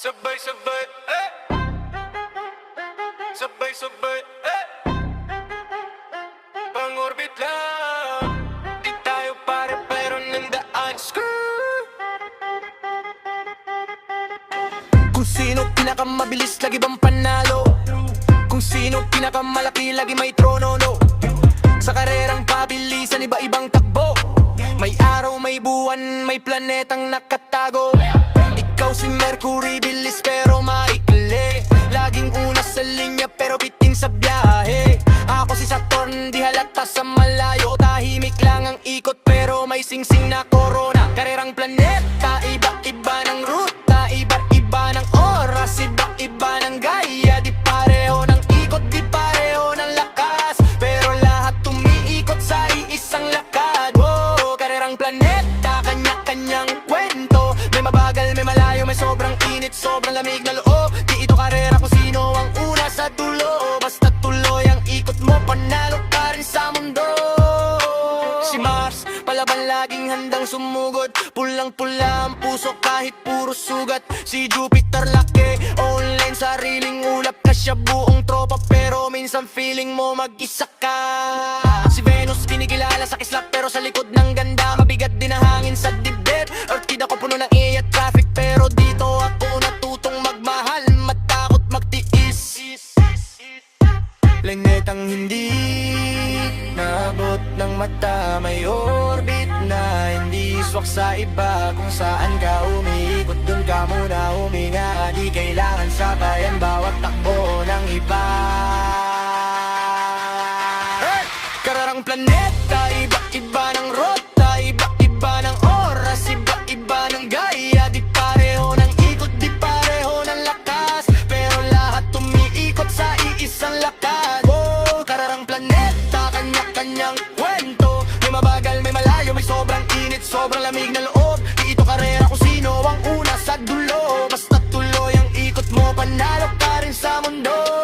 Sabay-sabay, eh. Sabay-sabay, eh. Pang-orbit lang. Di tayo pare pero nandaan. Kung sino pinakamabilis, lagi bang panalo? Kung sino pinakamalaki, lagi may trono, no? Sa karerang pabilisan, iba-ibang takbo. May araw, may buwan, may planetang nakatago. Ikaw si Mercury, bilis pero maikli. Laging una sa linya pero bitin sa biyahe. Ako si Saturn, di halata sa malayo. Tahimik lang ang ikot pero may singsing na corona. Karerang planeta, iba-iba ng ruta, iba-iba ng oras, iba-iba ng gaya. Di pareho ng ikot, di pareho ng lakas, pero lahat tumiikot sa iisang lakad. Oh, karerang planeta, kanya-kanyang kwento. May mabagal, may malayo, may sobrang init, sobrang lamig na loob. Di ito karera kung sino ang una sa dulo. Basta tuloy ang ikot mo, panalo ka rin sa mundo. Si Mars, palaban laging handang sumugod. Pulang-pula ang puso kahit puro sugat. Si Jupiter laki, online sariling ulap. Kasya buong tropa pero minsan feeling mo mag-isa ka. Si Venus kinikilala sa kislap pero sa likod ng ganda. Mabigat din ang hangin sa dibdib. Earth kid ako puno ng A at traffic pero dito ako natutong magmahal. Matakot magtiis. Planetang hindi naabot ng mata, may orbit na hindi swak sa iba. Kung saan ka umiikot, dun ka muna huminga. Di kailangan sabayan bawat takbo ng iba. Hey! Kararang planeta, iba-iba ng rota, iba-iba ng oras, iba-iba ng gaya. Di pareho ng ikot, di pareho ng lakas, pero lahat tumiikot sa iisang lakad. Oh, kararang planeta, kanya-kanyang kwento. May mabagal, may malayo, may sobrang init, sobrang lamig na loob. Di ito karera kung sino ang una sa dulo. Basta tuloy ang ikot mo, panalo ka rin sa mundo.